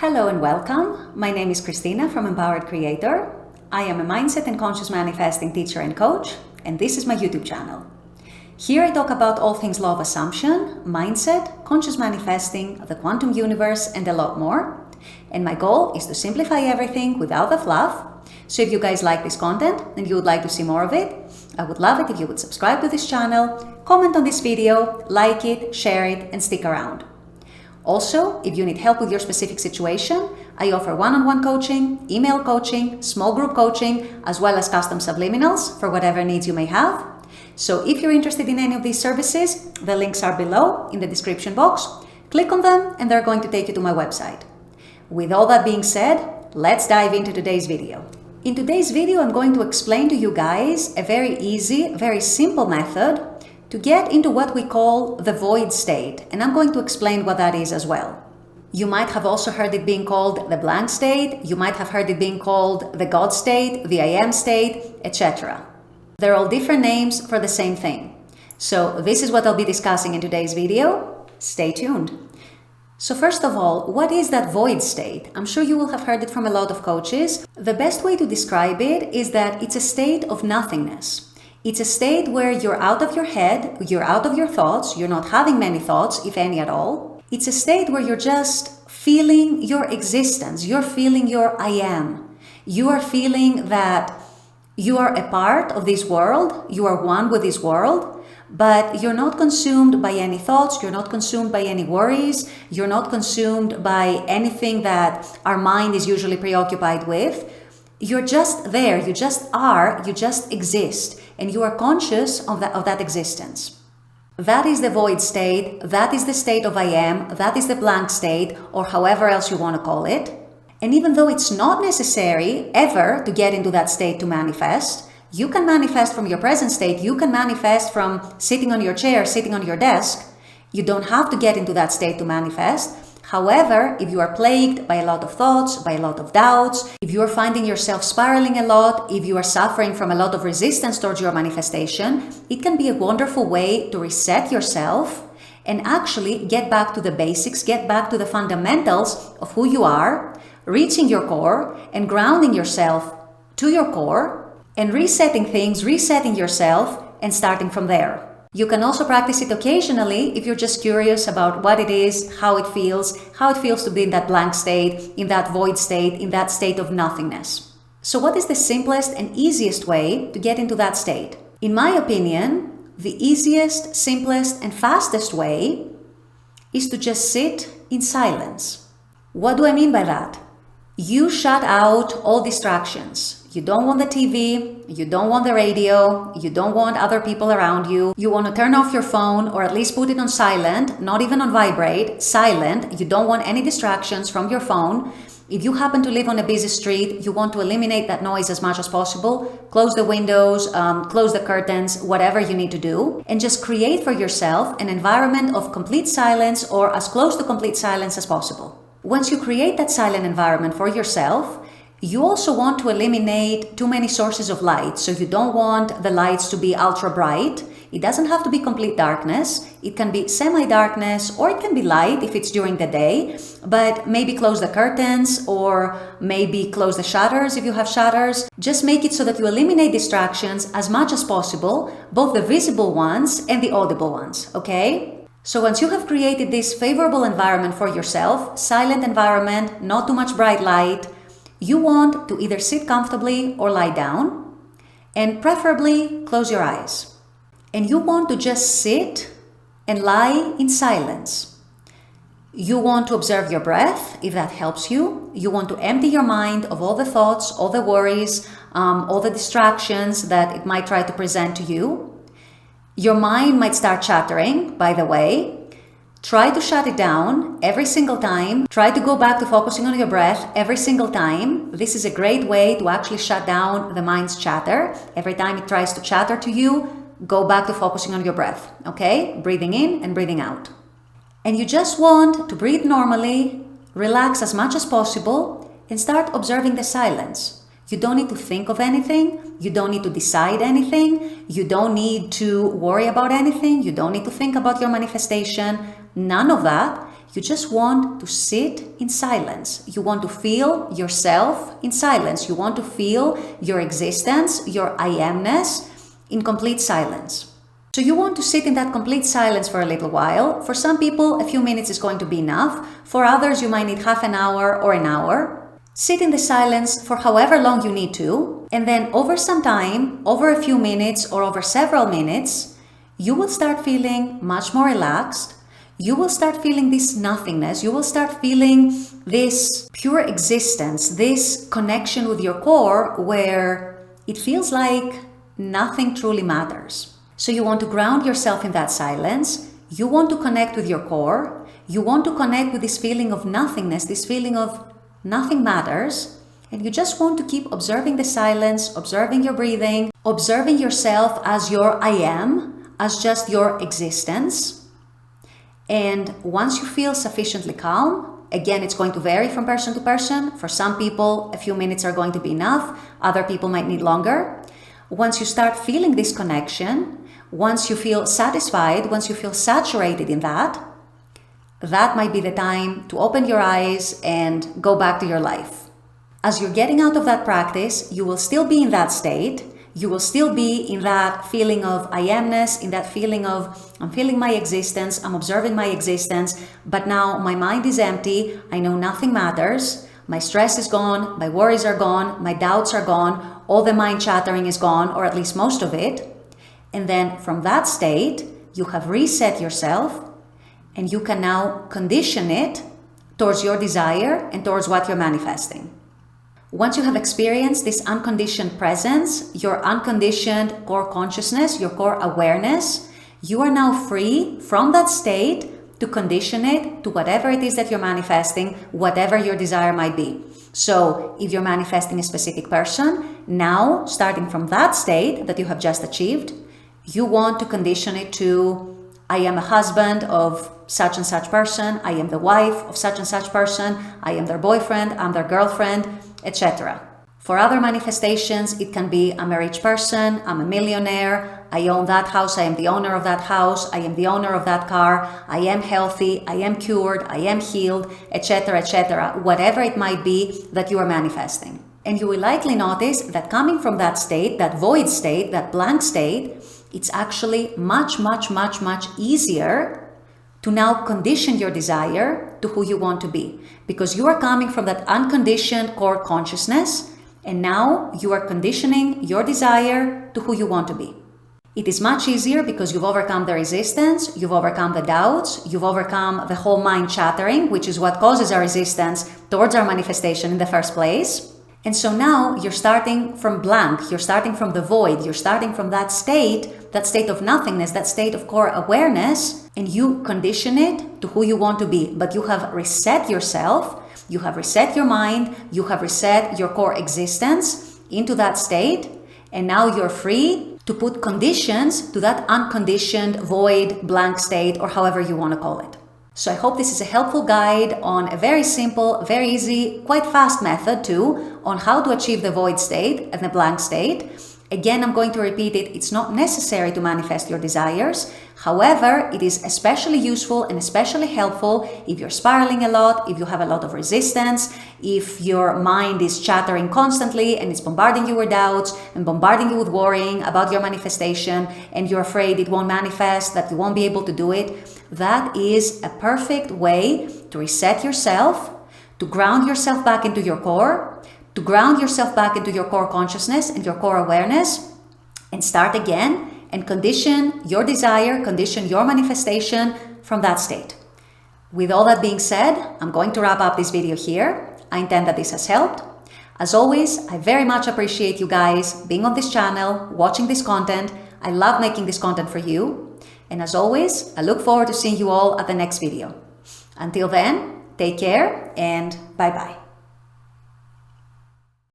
Hello and welcome. My name is Christina from Empowered Creator. I am a mindset and conscious manifesting teacher and coach, and this is my YouTube channel. Here I talk about all things law of assumption, mindset, conscious manifesting, the quantum universe, and a lot more. And my goal is to simplify everything without the fluff. So if you guys like this content and you would like to see more of it, I would love it if you would subscribe to this channel, comment on this video, like it, share it, and stick around. Also, if you need help with your specific situation, I offer one-on-one coaching, email coaching, small group coaching, as well as custom subliminals for whatever needs you may have. So if you're interested in any of these services, the links are below in the description box. Click on them and they're going to take you to my website. With all that being said, let's dive into today's video. In today's video, I'm going to explain to you guys a very easy, very simple method to get into what we call the void state, and I'm going to explain what that is as well. You might have also heard it being called the blank state, you might have heard it being called the God state, the I am state, etc. They're all different names for the same thing. So this is what I'll be discussing in today's video. Stay tuned. So first of all, what is that void state? I'm sure you will have heard it from a lot of coaches. The best way to describe it is that it's a state of nothingness. It's a state where you're out of your head, you're out of your thoughts, you're not having many thoughts, if any at all. It's a state where you're just feeling your existence, you're feeling your I am. You are feeling that you are a part of this world, you are one with this world, but you're not consumed by any thoughts, you're not consumed by any worries, you're not consumed by anything that our mind is usually preoccupied with. You're just there, you just are, you just exist, and you are conscious of that existence. That is the void state, that is the state of I am, that is the blank state, or however else you want to call it. And even though it's not necessary ever to get into that state to manifest, you can manifest from your present state, you can manifest from sitting on your chair, sitting on your desk. You don't have to get into that state to manifest. However, if you are plagued by a lot of thoughts, by a lot of doubts, if you are finding yourself spiraling a lot, if you are suffering from a lot of resistance towards your manifestation, it can be a wonderful way to reset yourself and actually get back to the basics, get back to the fundamentals of who you are, reaching your core and grounding yourself to your core and resetting things, resetting yourself and starting from there. You can also practice it occasionally if you're just curious about what it is, how it feels to be in that blank state, in that void state, in that state of nothingness. So what is the simplest and easiest way to get into that state? In my opinion, the easiest, simplest, and fastest way is to just sit in silence. What do I mean by that? You shut out all distractions. You don't want the TV, you don't want the radio, you don't want other people around you. You want to turn off your phone or at least put it on silent, not even on vibrate, silent. You don't want any distractions from your phone. If you happen to live on a busy street, you want to eliminate that noise as much as possible. Close the windows, close the curtains, whatever you need to do. And just create for yourself an environment of complete silence or as close to complete silence as possible. Once you create that silent environment for yourself, you also want to eliminate too many sources of light. So you don't want the lights to be ultra bright. It doesn't have to be complete darkness. It can be semi-darkness or it can be light if it's during the day, but maybe close the curtains or maybe close the shutters if you have shutters. Just make it so that you eliminate distractions as much as possible, both the visible ones and the audible ones, okay? So once you have created this favorable environment for yourself, silent environment, not too much bright light, you want to either sit comfortably or lie down, and preferably close your eyes. And you want to just sit and lie in silence. You want to observe your breath, if that helps you. You want to empty your mind of all the thoughts, all the worries, all the distractions that it might try to present to you. Your mind might start chattering, by the way. Try to shut it down every single time. Try to go back to focusing on your breath every single time. This is a great way to actually shut down the mind's chatter. Every time it tries to chatter to you, go back to focusing on your breath, okay? Breathing in and breathing out. And you just want to breathe normally, relax as much as possible, and start observing the silence. You don't need to think of anything. You don't need to decide anything. You don't need to worry about anything. You don't need to think about your manifestation. None of that. You just want to sit in silence. You want to feel yourself in silence. You want to feel your existence, your I amness in complete silence. So you want to sit in that complete silence for a little while. For some people, a few minutes is going to be enough. For others, you might need half an hour or an hour. Sit in the silence for however long you need to. And then over some time, over a few minutes or over several minutes, you will start feeling much more relaxed. You will start feeling this nothingness. You will start feeling this pure existence, this connection with your core where it feels like nothing truly matters. So you want to ground yourself in that silence. You want to connect with your core. You want to connect with this feeling of nothingness, this feeling of nothing matters. And you just want to keep observing the silence, observing your breathing, observing yourself as your I am, as just your existence. And once you feel sufficiently calm, again, it's going to vary from person to person. For some people, a few minutes are going to be enough. Other people might need longer. Once you start feeling this connection, once you feel satisfied, once you feel saturated in that might be the time to open your eyes and go back to your life. As you're getting out of that practice, you will still be in that state. You will still be in that feeling of I amness, in that feeling of I'm feeling my existence, I'm observing my existence, but now my mind is empty, I know nothing matters, my stress is gone, my worries are gone, my doubts are gone, all the mind chattering is gone, or at least most of it. And then from that state, you have reset yourself and you can now condition it towards your desire and towards what you're manifesting. Once you have experienced this unconditioned presence, your unconditioned core consciousness, your core awareness, you are now free from that state to condition it to whatever it is that you're manifesting, whatever your desire might be. So if you're manifesting a specific person, now starting from that state that you have just achieved, you want to condition it to I am a husband of such and such person, I am the wife of such and such person, I am their boyfriend, I'm their girlfriend, etc. For other manifestations, it can be I'm a rich person, I'm a millionaire, I own that house, I am the owner of that house, I am the owner of that car, I am healthy, I am cured, I am healed, etc., etc., whatever it might be that you are manifesting. And you will likely notice that coming from that state, that void state, that blank state, it's actually much easier to now condition your desire to who you want to be. Because you are coming from that unconditioned core consciousness, and now you are conditioning your desire to who you want to be. It is much easier because you've overcome the resistance, you've overcome the doubts, you've overcome the whole mind chattering, which is what causes our resistance towards our manifestation in the first place. And so now you're starting from blank, you're starting from the void, you're starting from that state of nothingness, that state of core awareness, and you condition it to who you want to be. But you have reset yourself, you have reset your mind, you have reset your core existence into that state, and now you're free to put conditions to that unconditioned, void, blank state, or however you want to call it. So I hope this is a helpful guide on a very simple, very easy, quite fast method too, on how to achieve the void state and the blank state. Again, I'm going to repeat it. It's not necessary to manifest your desires. However, it is especially useful and especially helpful if you're spiraling a lot, if you have a lot of resistance, if your mind is chattering constantly and it's bombarding you with doubts and bombarding you with worrying about your manifestation and you're afraid it won't manifest, that you won't be able to do it. That is a perfect way to reset yourself, to ground yourself back into your core, to ground yourself back into your core consciousness and your core awareness, and start again and condition your desire, condition your manifestation from that state. With all that being said, I'm going to wrap up this video here. I intend that this has helped. As always, I very much appreciate you guys being on this channel, watching this content. I love making this content for you. And as always, I look forward to seeing you all at the next video. Until then, take care and bye-bye.